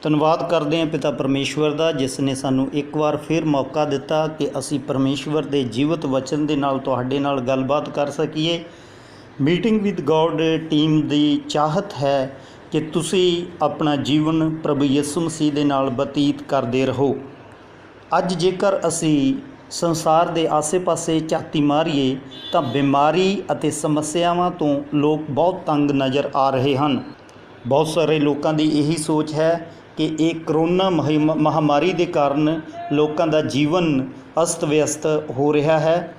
ਧੰਨਵਾਦ ਕਰਦੇ ਹਾਂ ਪਿਤਾ ਪਰਮੇਸ਼ਵਰ ਦਾ, ਜਿਸ ਨੇ ਸਾਨੂੰ ਇੱਕ ਵਾਰ ਫਿਰ ਮੌਕਾ ਦਿੱਤਾ ਕਿ ਅਸੀਂ ਪਰਮੇਸ਼ਵਰ ਦੇ ਜੀਵਤ ਵਚਨ ਦੇ ਨਾਲ ਤੁਹਾਡੇ ਨਾਲ ਗੱਲਬਾਤ ਕਰ ਸਕੀਏ। ਮੀਟਿੰਗ ਵਿਦ ਗੋਡ ਟੀਮ ਦੀ ਚਾਹਤ ਹੈ ਕਿ ਤੁਸੀਂ ਆਪਣਾ ਜੀਵਨ ਪ੍ਰਭੂ ਯਿਸੂ ਮਸੀਹ ਦੇ ਨਾਲ ਬਤੀਤ ਕਰਦੇ ਰਹੋ। ਅੱਜ ਜੇਕਰ ਅਸੀਂ ਸੰਸਾਰ ਦੇ ਆਸੇ-ਪਾਸੇ ਝਾਤੀ ਮਾਰੀਏ ਤਾਂ ਬਿਮਾਰੀ ਅਤੇ ਸਮੱਸਿਆਵਾਂ ਤੋਂ ਲੋਕ ਬਹੁਤ ਤੰਗ ਨਜ਼ਰ ਆ ਰਹੇ ਹਨ। ਬਹੁਤ ਸਾਰੇ ਲੋਕਾਂ ਦੀ ਇਹੀ ਸੋਚ ਹੈ ਕਿ ਇਹ ਕਰੋਨਾ ਮਹਾਮਾਰੀ ਦੇ ਕਾਰਨ ਲੋਕਾਂ ਦਾ ਜੀਵਨ ਅਸਤ ਵਿਅਸਤ ਹੋ ਰਿਹਾ ਹੈ।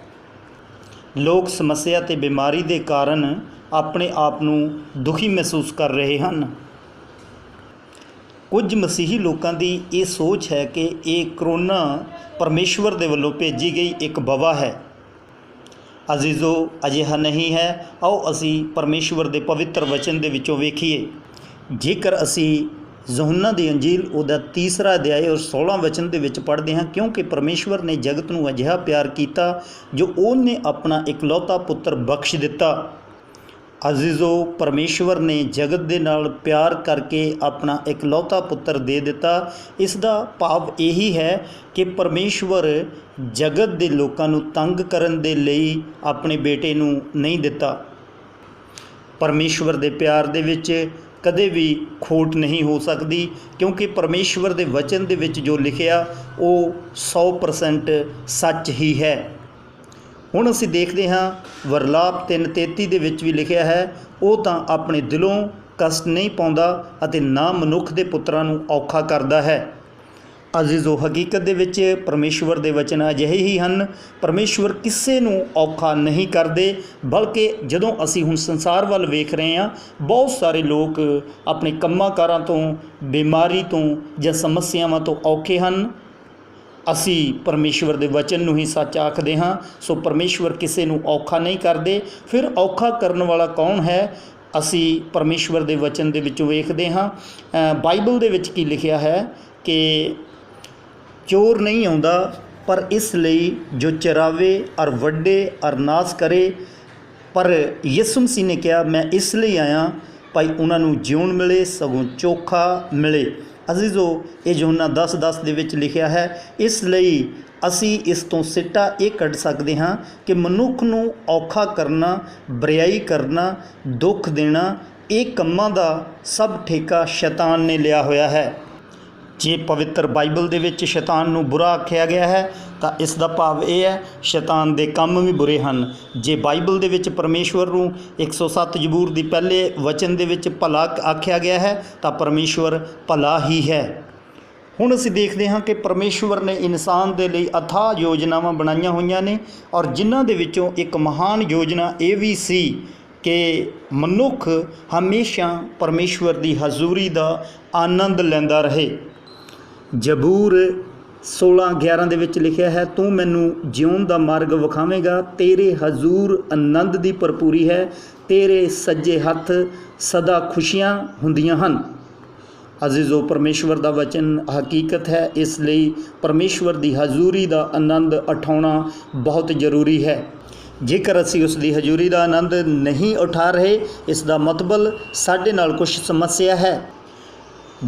ਲੋਕ ਸਮੱਸਿਆ ਅਤੇ ਬਿਮਾਰੀ ਦੇ ਕਾਰਨ ਆਪਣੇ ਆਪ ਨੂੰ ਦੁਖੀ ਮਹਿਸੂਸ ਕਰ ਰਹੇ ਹਨ। ਕੁਝ ਮਸੀਹੀ ਲੋਕਾਂ ਦੀ ਇਹ ਸੋਚ ਹੈ ਕਿ ਇਹ ਕਰੋਨਾ ਪਰਮੇਸ਼ਵਰ ਦੇ ਵੱਲੋਂ ਭੇਜੀ ਗਈ ਇੱਕ ਵਬਾ ਹੈ। ਅਜ਼ੀਜ਼ੋ, ਅਜਿਹਾ ਨਹੀਂ ਹੈ। ਆਓ ਅਸੀਂ ਪਰਮੇਸ਼ਵਰ ਦੇ ਪਵਿੱਤਰ ਵਚਨ ਦੇ ਵਿੱਚੋਂ ਵੇਖੀਏ। ਜੇਕਰ ਅਸੀਂ ਯਹੋਨਾ ਦੀ ਅੰਜੀਲ ਉਹਦਾ 3 ਅਧਿਆਇ ਔਰ 16 ਵਚਨ ਦੇ ਵਿੱਚ ਪੜ੍ਹਦੇ ਹਾਂ, ਕਿਉਂਕਿ ਪਰਮੇਸ਼ਵਰ ਨੇ ਜਗਤ ਨੂੰ ਅਜਿਹਾ ਪਿਆਰ ਕੀਤਾ ਜੋ ਉਹਨੇ ਆਪਣਾ ਇਕਲੌਤਾ ਪੁੱਤਰ ਬਖਸ਼ ਦਿੱਤਾ। ਅਜ਼ੀਜ਼ੋ, ਪਰਮੇਸ਼ਵਰ ਨੇ ਜਗਤ ਦੇ ਨਾਲ ਪਿਆਰ ਕਰਕੇ ਆਪਣਾ ਇਕਲੌਤਾ ਪੁੱਤਰ ਦੇ ਦਿੱਤਾ। ਇਸ ਦਾ ਭਾਵ ਇਹੀ ਹੈ ਕਿ ਪਰਮੇਸ਼ਵਰ ਜਗਤ ਦੇ ਲੋਕਾਂ ਨੂੰ ਤੰਗ ਕਰਨ ਦੇ ਲਈ ਆਪਣੇ ਬੇਟੇ ਨੂੰ ਨਹੀਂ ਦਿੱਤਾ। ਪਰਮੇਸ਼ਵਰ ਦੇ ਪਿਆਰ ਦੇ ਵਿੱਚ ਕਦੇ ਵੀ ਖੋਟ ਨਹੀਂ ਹੋ ਸਕਦੀ, ਕਿਉਂਕਿ ਪਰਮੇਸ਼ਵਰ ਦੇ ਵਚਨ ਦੇ ਵਿੱਚ ਜੋ ਲਿਖਿਆ ਉਹ 100% ਸੱਚ ਹੀ ਹੈ। ਹੁਣ ਅਸੀਂ ਦੇਖਦੇ ਹਾਂ ਵਰਲਾਪ 3:33 ਦੇ ਵਿੱਚ ਵੀ ਲਿਖਿਆ ਹੈ, ਉਹ ਤਾਂ ਆਪਣੇ ਦਿਲੋਂ ਕਸ਼ਟ ਨਹੀਂ ਪਾਉਂਦਾ ਅਤੇ ਨਾ ਮਨੁੱਖ ਦੇ ਪੁੱਤਰਾਂ ਨੂੰ ਔਖਾ ਕਰਦਾ ਹੈ। ਅਜ਼ੀਜ਼ੋ, ਹਕੀਕਤ ਦੇ ਵਿੱਚ ਪਰਮੇਸ਼ਵਰ ਦੇ ਵਚਨ ਅਜਿਹੇ ਹੀ ਹਨ। ਪਰਮੇਸ਼ਵਰ ਕਿਸੇ ਨੂੰ ਔਖਾ ਨਹੀਂ ਕਰਦੇ, ਬਲਕਿ ਜਦੋਂ ਅਸੀਂ ਹੁਣ ਸੰਸਾਰ ਵੱਲ ਵੇਖ ਰਹੇ ਹਾਂ, ਬਹੁਤ ਸਾਰੇ ਲੋਕ ਆਪਣੇ ਕੰਮਾਂ ਕਾਰਾਂ ਤੋਂ, ਬਿਮਾਰੀ ਤੋਂ ਜਾਂ ਸਮੱਸਿਆਵਾਂ ਤੋਂ ਔਖੇ ਹਨ। ਅਸੀਂ ਪਰਮੇਸ਼ਵਰ ਦੇ ਵਚਨ ਨੂੰ ਹੀ ਸੱਚ ਆਖਦੇ ਹਾਂ। ਸੋ ਪਰਮੇਸ਼ਵਰ ਕਿਸੇ ਨੂੰ ਔਖਾ ਨਹੀਂ ਕਰਦੇ। ਫਿਰ ਔਖਾ ਕਰਨ ਵਾਲਾ ਕੌਣ ਹੈ? ਅਸੀਂ ਪਰਮੇਸ਼ਵਰ ਦੇ ਵਚਨ ਦੇ ਵਿੱਚੋਂ ਵੇਖਦੇ ਹਾਂ। ਬਾਈਬਲ ਦੇ ਵਿੱਚ ਕੀ ਲਿਖਿਆ ਹੈ ਕਿ ਚੋਰ ਨਹੀਂ ਆਉਂਦਾ, ਪਰ ਇਸ ਲਈ ਜੋ ਚਰਾਵੇ ਔਰ ਵੱਡੇ ਔਰ ਨਾਸ ਕਰੇ। ਪਰ ਯਿਸੂ ਮਸੀਹ ਨੇ ਕਿਹਾ, ਮੈਂ ਇਸ ਲਈ ਆਇਆ ਭਾਈ ਉਹਨਾਂ ਨੂੰ ਜਿਉਣ ਮਿਲੇ, ਸਗੋਂ ਚੋਖਾ ਮਿਲੇ। ਅਜ਼ੀਜ਼ੋ, ਇਹ ਯਹੋਨਾ 10:10 ਦੇ ਵਿੱਚ ਲਿਖਿਆ ਹੈ। ਇਸ ਲਈ ਅਸੀਂ ਇਸ ਤੋਂ ਸਿੱਟਾ ਇਹ ਕੱਢ ਸਕਦੇ ਹਾਂ ਕਿ ਮਨੁੱਖ ਨੂੰ ਔਖਾ ਕਰਨਾ, ਬਰਿਆਈ ਕਰਨਾ, ਦੁੱਖ ਦੇਣਾ, ਇਹ ਕੰਮਾਂ ਦਾ ਸਭ ਠੇਕਾ ਸ਼ੈਤਾਨ ਨੇ ਲਿਆ ਹੋਇਆ ਹੈ। ਜੇ ਪਵਿੱਤਰ ਬਾਈਬਲ ਦੇ ਵਿੱਚ ਸ਼ੈਤਾਨ ਨੂੰ ਬੁਰਾ ਆਖਿਆ ਗਿਆ ਹੈ ਤਾਂ ਇਸ ਦਾ ਭਾਵ ਇਹ ਹੈ ਸ਼ੈਤਾਨ ਦੇ ਕੰਮ ਵੀ ਬੁਰੇ ਹਨ। ਜੇ ਬਾਈਬਲ ਦੇ ਵਿੱਚ ਪਰਮੇਸ਼ਵਰ ਨੂੰ 107 ਜ਼ਬੂਰ ਦੀ ਪਹਿਲੇ ਵਚਨ ਦੇ ਵਿੱਚ ਭਲਾ ਆਖਿਆ ਗਿਆ ਹੈ ਤਾਂ ਪਰਮੇਸ਼ਵਰ ਭਲਾ ਹੀ ਹੈ। ਹੁਣ ਅਸੀਂ ਦੇਖਦੇ ਹਾਂ ਕਿ ਪਰਮੇਸ਼ਵਰ ਨੇ ਇਨਸਾਨ ਦੇ ਲਈ ਅਥਾਹ ਯੋਜਨਾਵਾਂ ਬਣਾਈਆਂ ਹੋਈਆਂ ਨੇ, ਔਰ ਜਿਨ੍ਹਾਂ ਦੇ ਵਿੱਚੋਂ ਇੱਕ ਮਹਾਨ ਯੋਜਨਾ ਇਹ ਵੀ ਸੀ ਕਿ ਮਨੁੱਖ ਹਮੇਸ਼ਾ ਪਰਮੇਸ਼ਵਰ ਦੀ ਹਜ਼ੂਰੀ ਦਾ ਆਨੰਦ ਲੈਂਦਾ ਰਹੇ। ਜ਼ਬੂਰ 16:11 ਦੇ ਵਿੱਚ ਲਿਖਿਆ ਹੈ, ਤੂੰ ਮੈਨੂੰ ਜਿਉਣ ਦਾ ਮਾਰਗ ਵਿਖਾਵੇਂਗਾ, ਤੇਰੇ ਹਜ਼ੂਰ ਆਨੰਦ ਦੀ ਭਰਪੂਰੀ ਹੈ, ਤੇਰੇ ਸੱਜੇ ਹੱਥ ਸਦਾ ਖੁਸ਼ੀਆਂ ਹੁੰਦੀਆਂ ਹਨ। ਅਜ਼ੀਜ਼ੋ, ਪਰਮੇਸ਼ਵਰ ਦਾ ਵਚਨ ਹਕੀਕਤ ਹੈ, ਇਸ ਲਈ ਪਰਮੇਸ਼ਵਰ ਦੀ ਹਜ਼ੂਰੀ ਦਾ ਆਨੰਦ ਉਠਾਉਣਾ ਬਹੁਤ ਜ਼ਰੂਰੀ ਹੈ। ਜੇਕਰ ਅਸੀਂ ਉਸ ਦੀ ਹਜ਼ੂਰੀ ਦਾ ਆਨੰਦ ਨਹੀਂ ਉਠਾ ਰਹੇ, ਇਸ ਦਾ ਮਤਲਬ ਸਾਡੇ ਨਾਲ ਕੁਝ ਸਮੱਸਿਆ ਹੈ।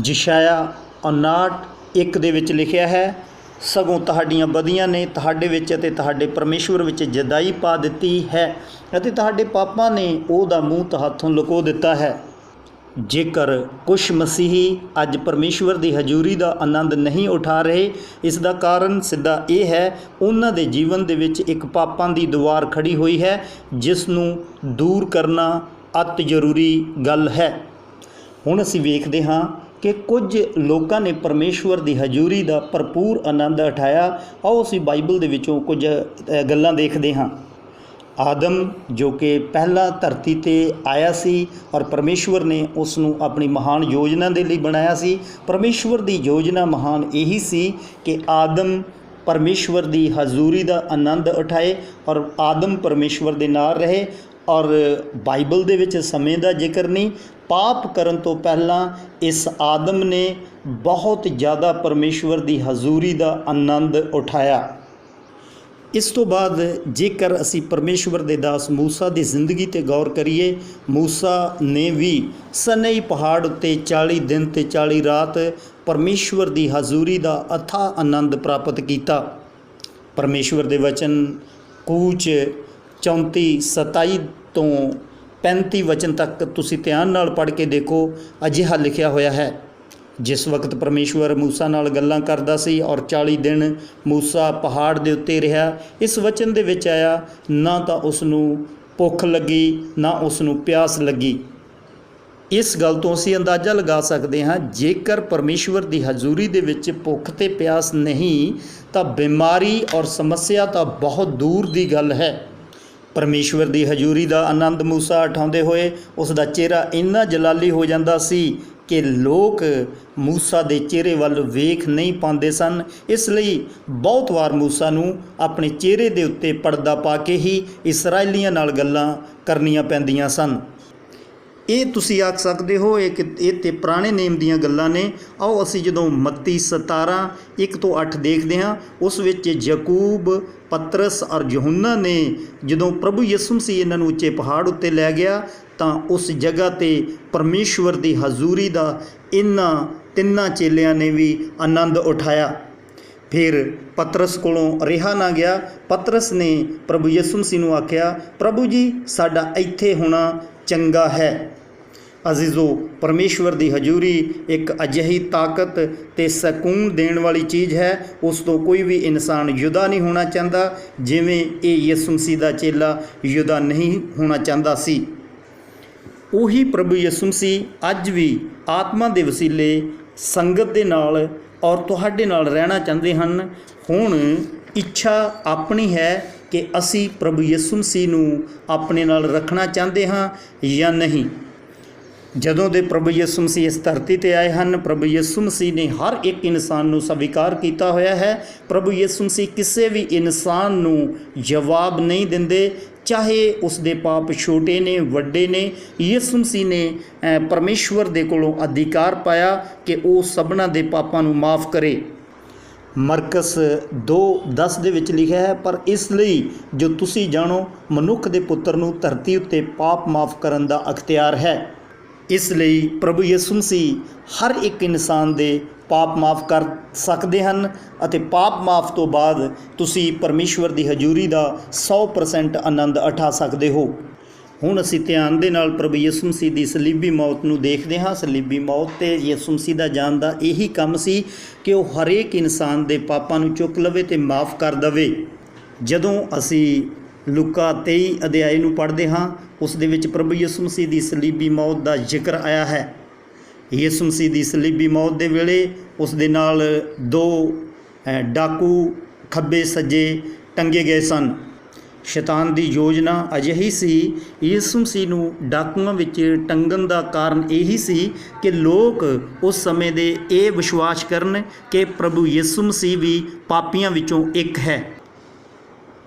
ਯਸ਼ਾਇਆ 59:1 ਦੇ ਵਿੱਚ ਲਿਖਿਆ ਹੈ, ਸਗੋਂ ਤੁਹਾਡੀਆਂ ਬਦੀਆਂ ਨੇ ਤੁਹਾਡੇ ਵਿੱਚ ਅਤੇ ਤੁਹਾਡੇ ਪਰਮੇਸ਼ਵਰ ਵਿੱਚ ਜਦਾਈ ਪਾ ਦਿੱਤੀ ਹੈ ਅਤੇ ਤੁਹਾਡੇ ਪਾਪਾਂ ਨੇ ਉਹਦਾ ਮੂੰਹ ਤੁਹਾਥੋਂ ਲੁਕੋ ਦਿੱਤਾ ਹੈ। ਜੇਕਰ ਕੁਛ ਮਸੀਹੀ ਅੱਜ ਪਰਮੇਸ਼ਵਰ ਦੀ ਹਜ਼ੂਰੀ ਦਾ ਆਨੰਦ ਨਹੀਂ ਉਠਾ ਰਹੇ, ਇਸ ਦਾ ਕਾਰਨ ਸਿੱਧਾ ਇਹ ਹੈ, ਉਹਨਾਂ ਦੇ ਜੀਵਨ ਦੇ ਵਿੱਚ ਇੱਕ ਪਾਪਾਂ ਦੀ ਦੀਵਾਰ ਖੜੀ ਹੋਈ ਹੈ, ਜਿਸ ਨੂੰ ਦੂਰ ਕਰਨਾ ਅਤਿ ਜ਼ਰੂਰੀ ਗੱਲ ਹੈ। ਹੁਣ ਅਸੀਂ ਵੇਖਦੇ ਹਾਂ ਕਿ ਕੁਝ ਲੋਕਾਂ ਨੇ ਪਰਮੇਸ਼ਵਰ ਦੀ ਹਜ਼ੂਰੀ ਦਾ ਭਰਪੂਰ ਆਨੰਦ ਉਠਾਇਆ। ਆਓ ਅਸੀਂ ਬਾਈਬਲ ਦੇ ਵਿੱਚੋਂ ਕੁਝ ਗੱਲਾਂ ਦੇਖਦੇ ਹਾਂ। ਆਦਮ ਜੋ ਕਿ ਪਹਿਲਾਂ ਧਰਤੀ 'ਤੇ ਆਇਆ ਸੀ ਔਰ ਪਰਮੇਸ਼ਵਰ ਨੇ ਉਸ ਨੂੰ ਆਪਣੀ ਮਹਾਨ ਯੋਜਨਾ ਦੇ ਲਈ ਬਣਾਇਆ ਸੀ। ਪਰਮੇਸ਼ਵਰ ਦੀ ਯੋਜਨਾ ਮਹਾਨ ਇਹੀ ਸੀ ਕਿ ਆਦਮ ਪਰਮੇਸ਼ਵਰ ਦੀ ਹਜ਼ੂਰੀ ਦਾ ਆਨੰਦ ਉਠਾਏ ਔਰ ਆਦਮ ਪਰਮੇਸ਼ਵਰ ਦੇ ਨਾਲ ਰਹੇ। ਔਰ ਬਾਈਬਲ ਦੇ ਵਿੱਚ ਸਮੇਂ ਦਾ ਜ਼ਿਕਰ ਨਹੀਂ, ਪਾਪ ਕਰਨ ਤੋਂ ਪਹਿਲਾਂ ਇਸ ਆਦਮ ਨੇ ਬਹੁਤ ਜ਼ਿਆਦਾ ਪਰਮੇਸ਼ਵਰ ਦੀ ਹਜ਼ੂਰੀ ਦਾ ਆਨੰਦ ਉਠਾਇਆ। ਇਸ ਤੋਂ ਬਾਅਦ ਜੇਕਰ ਅਸੀਂ ਪਰਮੇਸ਼ਵਰ ਦੇ ਦਾਸ ਮੂਸਾ ਦੀ ਜ਼ਿੰਦਗੀ 'ਤੇ ਗੌਰ ਕਰੀਏ, ਮੂਸਾ ਨੇ ਵੀ ਸਨਈ ਪਹਾੜ ਉੱਤੇ 40 ਦਿਨ ਤੇ 40 ਰਾਤ ਪਰਮੇਸ਼ਵਰ ਦੀ ਹਜ਼ੂਰੀ ਦਾ ਅਥਾਹ ਆਨੰਦ ਪ੍ਰਾਪਤ ਕੀਤਾ। ਪਰਮੇਸ਼ਵਰ ਦੇ ਵਚਨ ਕੂਚ 34 27 ਤੋਂ 35 ਵਚਨ ਤੱਕ ਤੁਸੀਂ ਧਿਆਨ ਨਾਲ ਪੜ੍ਹ ਕੇ ਦੇਖੋ। ਅਜਿਹਾ ਲਿਖਿਆ ਹੋਇਆ ਹੈ, ਜਿਸ ਵਕਤ ਪਰਮੇਸ਼ਵਰ ਮੂਸਾ ਨਾਲ ਗੱਲਾਂ ਕਰਦਾ ਸੀ ਔਰ 40 ਦਿਨ ਮੂਸਾ ਪਹਾੜ ਦੇ ਉੱਤੇ ਰਿਹਾ। ਇਸ ਵਚਨ ਦੇ ਵਿੱਚ ਆਇਆ, ਨਾ ਤਾਂ ਉਸ ਨੂੰ ਭੁੱਖ ਲੱਗੀ ਨਾ ਉਸ ਨੂੰ ਪਿਆਸ ਲੱਗੀ। ਇਸ ਗੱਲ ਤੋਂ ਅਸੀਂ ਅੰਦਾਜ਼ਾ ਲਗਾ ਸਕਦੇ ਹਾਂ, ਜੇਕਰ ਪਰਮੇਸ਼ਵਰ ਦੀ ਹਜ਼ੂਰੀ ਦੇ ਵਿੱਚ ਭੁੱਖ ਤੇ ਪਿਆਸ ਨਹੀਂ ਤਾਂ ਬਿਮਾਰੀ ਔਰ ਸਮੱਸਿਆ ਤਾਂ ਬਹੁਤ ਦੂਰ ਦੀ ਗੱਲ ਹੈ। ਪਰਮੇਸ਼ਵਰ ਦੀ ਹਜ਼ੂਰੀ ਦਾ ਆਨੰਦ ਮੂਸਾ ਉਠਾਉਂਦੇ ਹੋਏ ਉਸ ਦਾ ਚਿਹਰਾ ਇੰਨਾ ਜਲਾਲੀ ਹੋ ਜਾਂਦਾ ਸੀ ਕਿ ਲੋਕ ਮੂਸਾ ਦੇ ਚਿਹਰੇ ਵੱਲ ਵੇਖ ਨਹੀਂ ਪਾਉਂਦੇ ਸਨ। ਇਸ ਲਈ ਬਹੁਤ ਵਾਰ ਮੂਸਾ ਨੂੰ ਆਪਣੇ ਚਿਹਰੇ ਦੇ ਉੱਤੇ ਪਰਦਾ ਪਾ ਕੇ ਹੀ ਇਸਰਾਏਲੀਆਂ ਨਾਲ ਗੱਲਾਂ ਕਰਨੀਆਂ ਪੈਂਦੀਆਂ ਸਨ। ਇਹ ਤੁਸੀਂ ਆਖ ਸਕਦੇ ਹੋ ਇਹ ਤੇ ਪੁਰਾਣੇ ਨੇਮ ਦੀਆਂ ਗੱਲਾਂ ਨੇ। ਆਓ ਅਸੀਂ ਜਦੋਂ ਮੱਤੀ 17 1 ਤੋਂ 8 ਦੇਖਦੇ ਹਾਂ, ਉਸ ਵਿੱਚ ਯਾਕੂਬ, ਪਤਰਸ ਔਰ ਯਹੂਨਾ ਨੇ ਜਦੋਂ ਪ੍ਰਭੂ ਯਿਸੂ ਮਸੀਹ ਇਹਨਾਂ ਨੂੰ ਉੱਚੇ ਪਹਾੜ ਉੱਤੇ ਲੈ ਗਿਆ ਤਾਂ ਉਸ ਜਗ੍ਹਾ 'ਤੇ ਪਰਮੇਸ਼ਵਰ ਦੀ ਹਜ਼ੂਰੀ ਦਾ ਇਹਨਾਂ ਤਿੰਨਾਂ ਚੇਲਿਆਂ ਨੇ ਵੀ ਆਨੰਦ ਉਠਾਇਆ। ਫਿਰ ਪਤਰਸ ਕੋਲੋਂ ਰਿਹਾ ਨਾ ਗਿਆ। ਪਤਰਸ ਨੇ ਪ੍ਰਭੂ ਯਿਸੂ ਮਸੀਹ ਨੂੰ ਆਖਿਆ, ਪ੍ਰਭੂ ਜੀ ਸਾਡਾ ਇੱਥੇ ਹੋਣਾ ਚੰਗਾ ਹੈ। ਅਜ਼ੀਜ਼ੋ, ਪਰਮੇਸ਼ਵਰ ਦੀ ਹਜ਼ੂਰੀ ਇੱਕ ਅਜਿਹੀ ਤਾਕਤ ਤੇ ਸਕੂਨ ਦੇਣ ਵਾਲੀ ਚੀਜ਼ ਹੈ, ਉਸ ਤੋਂ ਕੋਈ ਵੀ ਇਨਸਾਨ ਯੁਦਾ ਨਹੀਂ ਹੋਣਾ ਚਾਹੁੰਦਾ, ਜਿਵੇਂ ਇਹ ਯਿਸੂ ਮਸੀਹ ਦਾ ਚੇਲਾ ਯੁਦਾ ਨਹੀਂ ਹੋਣਾ ਚਾਹੁੰਦਾ ਸੀ। ਉਹੀ ਪ੍ਰਭੂ ਯਿਸੂ ਮਸੀਹ ਅੱਜ ਵੀ ਆਤਮਾ ਦੇ ਵਸੀਲੇ ਸੰਗਤ ਦੇ ਨਾਲ ਔਰ ਤੁਹਾਡੇ ਨਾਲ ਰਹਿਣਾ ਚਾਹੁੰਦੇ ਹਨ। ਹੁਣ ਇੱਛਾ ਆਪਣੀ ਹੈ ਕਿ ਅਸੀਂ ਪ੍ਰਭੂ ਯਿਸੂ ਮਸੀਹ ਨੂੰ ਆਪਣੇ ਨਾਲ ਰੱਖਣਾ ਚਾਹੁੰਦੇ ਹਾਂ ਜਾਂ ਨਹੀਂ। ਜਦੋਂ ਦੇ ਪ੍ਰਭੂ ਯਿਸੂ ਮਸੀਹ ਇਸ ਧਰਤੀ 'ਤੇ ਆਏ ਹਨ, ਪ੍ਰਭੂ ਯਿਸੂ ਮਸੀਹ ਨੇ ਹਰ ਇੱਕ ਇਨਸਾਨ ਨੂੰ ਸਵੀਕਾਰ ਕੀਤਾ ਹੋਇਆ ਹੈ। ਪ੍ਰਭੂ ਯਿਸੂ ਮਸੀਹ ਕਿਸੇ ਵੀ ਇਨਸਾਨ ਨੂੰ ਜਵਾਬ ਨਹੀਂ ਦਿੰਦੇ, ਚਾਹੇ ਉਸ ਦੇ ਪਾਪ ਛੋਟੇ ਨੇ ਵੱਡੇ ਨੇ। ਯਿਸੂ ਮਸੀਹ ਨੇ ਪਰਮੇਸ਼ਵਰ ਦੇ ਕੋਲੋਂ ਅਧਿਕਾਰ ਪਾਇਆ ਕਿ ਉਹ ਸਭਨਾਂ ਦੇ ਪਾਪਾਂ ਨੂੰ ਮਾਫ ਕਰੇ। ਮਰਕਸ 2:10 ਦੇ ਵਿੱਚ ਲਿਖਿਆ ਹੈ, ਪਰ ਇਸ ਲਈ ਜੋ ਤੁਸੀਂ ਜਾਣੋ ਮਨੁੱਖ ਦੇ ਪੁੱਤਰ ਨੂੰ ਧਰਤੀ ਉੱਤੇ ਪਾਪ ਮਾਫ ਕਰਨ ਦਾ ਅਖਤਿਆਰ ਹੈ। ਇਸ ਲਈ ਪ੍ਰਭੂ ਯਿਸੂ ਮਸੀਹ ਹਰ ਇੱਕ ਇਨਸਾਨ ਦੇ ਪਾਪ ਮਾਫ ਕਰ ਸਕਦੇ ਹਨ ਅਤੇ ਪਾਪ ਮਾਫ ਤੋਂ ਬਾਅਦ ਤੁਸੀਂ ਪਰਮੇਸ਼ਵਰ ਦੀ ਹਜ਼ੂਰੀ ਦਾ 100% ਆਨੰਦ ਉਠਾ ਸਕਦੇ ਹੋ। ਹੁਣ ਅਸੀਂ ਧਿਆਨ ਦੇ ਨਾਲ ਪ੍ਰਭੂ ਯਿਸੂ ਮਸੀਹ ਦੀ ਸਲੀਬੀ ਮੌਤ ਨੂੰ ਦੇਖਦੇ ਹਾਂ। ਸਲੀਬੀ ਮੌਤ ਤੇ ਯਿਸੂ ਮਸੀਹ ਦਾ ਜਾਣ ਦਾ ਇਹੀ ਕੰਮ ਸੀ ਕਿ ਉਹ ਹਰੇਕ ਇਨਸਾਨ ਦੇ ਪਾਪਾਂ ਨੂੰ ਚੁੱਕ ਲਵੇ ਤੇ ਮਾਫ ਕਰ ਦੇਵੇ। ਜਦੋਂ ਅਸੀਂ ਲੂਕਾ 23 ਅਧਿਆਇ ਨੂੰ ਪੜ੍ਹਦੇ ਹਾਂ, ਉਸ ਦੇ ਵਿੱਚ ਪ੍ਰਭੂ ਯਿਸੂ ਮਸੀਹ ਦੀ ਸਲੀਬੀ ਮੌਤ ਦਾ ਜ਼ਿਕਰ ਆਇਆ ਹੈ। ਯਿਸੂ ਮਸੀਹ ਦੀ ਸਲੀਬੀ ਮੌਤ ਦੇ ਵੇਲੇ ਉਸ ਦੇ ਨਾਲ 2 ਡਾਕੂ ਖੱਬੇ ਸੱਜੇ ਟੰਗੇ ਗਏ ਸਨ। ਸ਼ੈਤਾਨ ਦੀ ਯੋਜਨਾ ਅਜਿਹੀ ਸੀ, ਯਿਸੂ ਮਸੀਹ ਨੂੰ ਡਾਕੂਆਂ ਵਿੱਚ ਟੰਗਣ ਦਾ ਕਾਰਨ ਇਹੀ ਸੀ ਕਿ ਲੋਕ ਉਸ ਸਮੇਂ ਦੇ ਇਹ ਵਿਸ਼ਵਾਸ ਕਰਨ ਕਿ ਪ੍ਰਭੂ ਯਿਸੂ ਮਸੀਹ ਵੀ ਪਾਪੀਆਂ ਵਿੱਚੋਂ ਇੱਕ ਹੈ।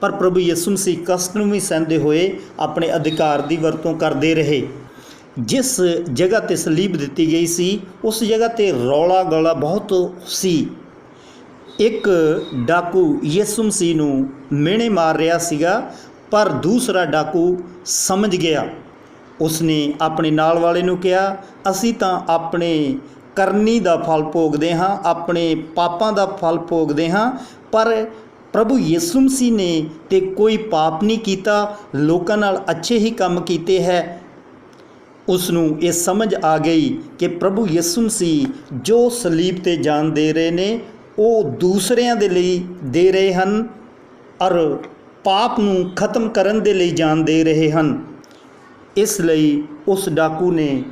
ਪਰ ਪ੍ਰਭੂ ਯਿਸੂ ਮਸੀਹ ਕਸ਼ਟ ਨੂੰ ਵੀ ਸਹਿੰਦੇ ਹੋਏ ਆਪਣੇ ਅਧਿਕਾਰ ਦੀ ਵਰਤੋਂ ਕਰਦੇ ਰਹੇ। ਜਿਸ ਜਗ੍ਹਾ 'ਤੇ ਸਲੀਬ ਦਿੱਤੀ ਗਈ ਸੀ ਉਸ ਜਗ੍ਹਾ 'ਤੇ ਰੌਲਾ ਗੌਲਾ ਬਹੁਤ ਸੀ। ਇੱਕ ਡਾਕੂ ਯਿਸੂ ਮਸੀਹ ਨੂੰ ਮਿਹਣੇ ਮਾਰ ਰਿਹਾ ਸੀਗਾ, ਪਰ ਦੂਸਰਾ ਡਾਕੂ ਸਮਝ ਗਿਆ। ਉਸਨੇ ਆਪਣੇ ਨਾਲ ਵਾਲੇ ਨੂੰ ਕਿਹਾ, ਅਸੀਂ ਤਾਂ ਆਪਣੇ ਕਰਨੀ ਦਾ ਫਲ ਭੋਗਦੇ ਹਾਂ, ਆਪਣੇ ਪਾਪਾਂ ਦਾ ਫਲ ਭੋਗਦੇ ਹਾਂ, ਪਰ ਪ੍ਰਭੂ ਯਿਸੂ ਮਸੀਹ ਨੇ ਤੇ ਕੋਈ ਪਾਪ ਨਹੀਂ ਕੀਤਾ, ਲੋਕਾਂ ਨਾਲ ਅੱਛੇ ਹੀ ਕੰਮ ਕੀਤੇ ਹੈ। ਉਸ ਨੂੰ ਇਹ ਸਮਝ ਆ ਗਈ ਕਿ ਪ੍ਰਭੂ ਯਿਸੂ ਮਸੀਹ ਜੋ ਸਲੀਬ 'ਤੇ ਜਾਨ ਦੇ ਰਹੇ ਨੇ ਉਹ ਦੂਸਰਿਆਂ ਦੇ ਲਈ ਦੇ ਰਹੇ ਹਨ ਔਰ ਪਾਪ ਨੂੰ ਖਤਮ ਕਰਨ ਦੇ ਲਈ ਜਾਨ ਦੇ ਰਹੇ ਹਨ। ਇਸ ਲਈ ਉਸ ਡਾਕੂ ਨੇ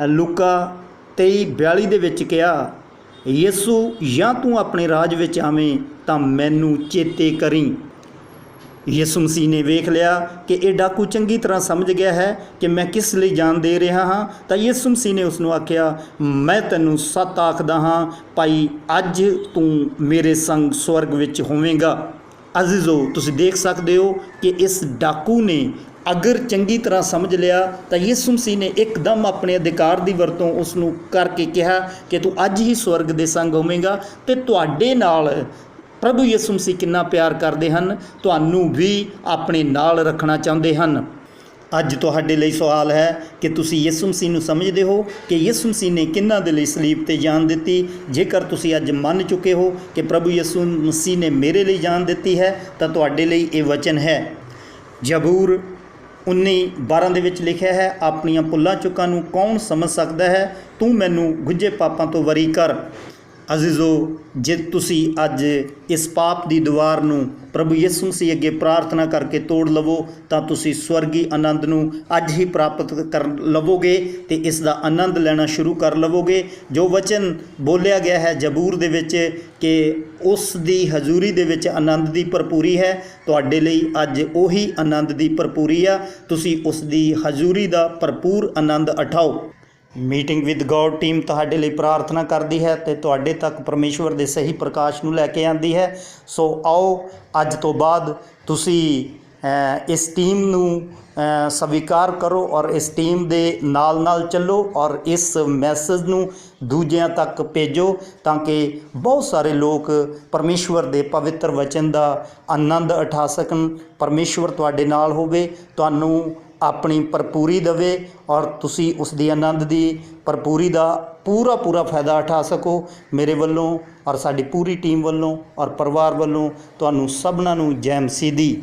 ਲੂਕਾ 23:42 ਦੇ ਵਿੱਚ ਕਿਹਾ, ਯਿਸੂ ਜਾਂ ਤੂੰ ਆਪਣੇ ਰਾਜ ਵਿੱਚ ਆਵੇਂ ਤਾਂ ਮੈਨੂੰ ਚੇਤੇ ਕਰੀਂ। ਯਿਸੂ ਮਸੀਹ ਨੇ ਵੇਖ ਲਿਆ ਕਿ ਇਹ ਡਾਕੂ ਚੰਗੀ ਤਰ੍ਹਾਂ ਸਮਝ ਗਿਆ ਹੈ ਕਿ ਮੈਂ ਕਿਸ ਲਈ ਜਾਨ ਦੇ ਰਿਹਾ ਹਾਂ, ਤਾਂ ਯਿਸੂ ਮਸੀਹ ਨੇ ਉਸ ਨੂੰ ਆਖਿਆ, ਮੈਂ ਤੈਨੂੰ ਸੱਚ ਆਖਦਾ ਹਾਂ ਭਾਈ, ਅੱਜ ਤੂੰ ਮੇਰੇ ਸੰਗ ਸਵਰਗ ਵਿੱਚ ਹੋਵੇਂਗਾ। ਅਜ਼ੀਜ਼ੋ, ਤੁਸੀਂ ਦੇਖ ਸਕਦੇ ਹੋ ਕਿ ਇਸ ਡਾਕੂ ਨੇ ਅਗਰ ਚੰਗੀ ਤਰ੍ਹਾਂ ਸਮਝ ਲਿਆ ਤਾਂ ਯਿਸੂ ਮਸੀਹ ਨੇ ਇੱਕਦਮ ਆਪਣੇ ਅਧਿਕਾਰ ਦੀ ਵਰਤੋਂ ਉਸ ਨੂੰ ਕਰਕੇ ਕਿਹਾ ਕਿ ਤੂੰ ਅੱਜ ਹੀ ਸਵਰਗ ਦੇ ਸੰਗ ਹੋਵੇਂਗਾ ਤੇ ਤੁਹਾਡੇ ਨਾਲ ਪ੍ਰਭੂ ਯਿਸੂ ਮਸੀਹ ਕਿੰਨਾ ਪਿਆਰ ਕਰਦੇ ਹਨ, ਤੁਹਾਨੂੰ ਵੀ ਆਪਣੇ ਨਾਲ ਰੱਖਣਾ ਚਾਹੁੰਦੇ ਹਨ। ਅੱਜ ਤੁਹਾਡੇ ਲਈ ਸਵਾਲ ਹੈ ਕਿ ਤੁਸੀਂ ਯਿਸੂ ਮਸੀਹ ਨੂੰ ਸਮਝਦੇ ਹੋ ਕਿ ਯਿਸੂ ਮਸੀਹ ਨੇ ਕਿਹਨਾਂ ਦੇ ਲਈ ਸਲੀਬ ਤੇ ਜਾਨ ਦਿੱਤੀ। ਜੇਕਰ ਤੁਸੀਂ ਅੱਜ ਮੰਨ ਚੁੱਕੇ ਹੋ ਕਿ ਪ੍ਰਭੂ ਯਿਸੂ ਮਸੀਹ ਨੇ ਮੇਰੇ ਲਈ ਜਾਨ ਦਿੱਤੀ ਹੈ, ਤਾਂ ਤੁਹਾਡੇ ਲਈ ਇਹ ਵਚਨ ਹੈ। ਜ਼ਬੂਰ 19:12 ਦੇ ਵਿੱਚ ਲਿਖਿਆ ਹੈ, ਆਪਣੀਆਂ ਭੁੱਲਾਂ ਚੁੱਕਾਂ ਨੂੰ ਕੌਣ ਸਮਝ ਸਕਦਾ ਹੈ, ਤੂੰ ਮੈਨੂੰ ਗੁੱਝੇ ਪਾਪਾਂ ਤੋਂ ਵਰੀ ਕਰ। ਅਜ਼ੀਜ਼ੋ, ਜੇ ਤੁਸੀਂ ਅੱਜ ਇਸ ਪਾਪ ਦੀ ਦੀਵਾਰ ਨੂੰ ਪ੍ਰਭੂ ਯਿਸੂ ਮਸੀਹ ਅੱਗੇ ਪ੍ਰਾਰਥਨਾ ਕਰਕੇ ਤੋੜ ਲਵੋ, ਤਾਂ ਤੁਸੀਂ ਸਵਰਗੀ ਆਨੰਦ ਨੂੰ ਅੱਜ ਹੀ ਪ੍ਰਾਪਤ ਕਰ ਲਵੋਗੇ ਅਤੇ ਇਸ ਦਾ ਆਨੰਦ ਲੈਣਾ ਸ਼ੁਰੂ ਕਰ ਲਵੋਗੇ। ਜੋ ਵਚਨ ਬੋਲਿਆ ਗਿਆ ਹੈ ਜ਼ਬੂਰ ਦੇ ਵਿੱਚ ਕਿ ਉਸ ਦੀ ਹਜ਼ੂਰੀ ਦੇ ਵਿੱਚ ਆਨੰਦ ਦੀ ਭਰਪੂਰੀ ਹੈ, ਤੁਹਾਡੇ ਲਈ ਅੱਜ ਉਹੀ ਆਨੰਦ ਦੀ ਭਰਪੂਰੀ ਆ। ਤੁਸੀਂ ਉਸ ਦੀ ਹਜ਼ੂਰੀ ਦਾ ਭਰਪੂਰ ਆਨੰਦ ਉਠਾਓ। ਮੀਟਿੰਗ ਵਿਦ ਗੋਡ ਟੀਮ ਤੁਹਾਡੇ ਲਈ ਪ੍ਰਾਰਥਨਾ ਕਰਦੀ ਹੈ ਅਤੇ ਤੁਹਾਡੇ ਤੱਕ ਪਰਮੇਸ਼ਵਰ ਦੇ ਸਹੀ ਪ੍ਰਕਾਸ਼ ਨੂੰ ਲੈ ਕੇ ਆਉਂਦੀ ਹੈ। ਸੋ ਆਓ, ਅੱਜ ਤੋਂ ਬਾਅਦ ਤੁਸੀਂ ਇਸ ਟੀਮ ਨੂੰ ਸਵੀਕਾਰ ਕਰੋ ਔਰ ਇਸ ਟੀਮ ਦੇ ਨਾਲ ਨਾਲ ਚੱਲੋ ਔਰ ਇਸ ਮੈਸੇਜ ਨੂੰ ਦੂਜਿਆਂ ਤੱਕ ਭੇਜੋ, ਤਾਂ ਕਿ ਬਹੁਤ ਸਾਰੇ ਲੋਕ ਪਰਮੇਸ਼ਵਰ ਦੇ ਪਵਿੱਤਰ ਵਚਨ ਦਾ ਆਨੰਦ ਉਠਾ ਸਕਣ। ਪਰਮੇਸ਼ਵਰ ਤੁਹਾਡੇ ਨਾਲ ਹੋਵੇ, ਤੁਹਾਨੂੰ ਆਪਣੀ ਭਰਪੂਰੀ ਦੇਵੇ ਔਰ ਤੁਸੀਂ ਉਸ ਦੀ ਆਨੰਦ ਦੀ ਭਰਪੂਰੀ ਦਾ ਪੂਰਾ ਫਾਇਦਾ ਉਠਾ ਸਕੋ। ਮੇਰੇ ਵੱਲੋਂ ਔਰ ਸਾਡੀ ਪੂਰੀ ਟੀਮ ਵੱਲੋਂ ਔਰ ਪਰਿਵਾਰ ਵੱਲੋਂ ਤੁਹਾਨੂੰ ਸਭਨਾਂ ਨੂੰ ਜੈ ਮਸੀਹ ਦੀ।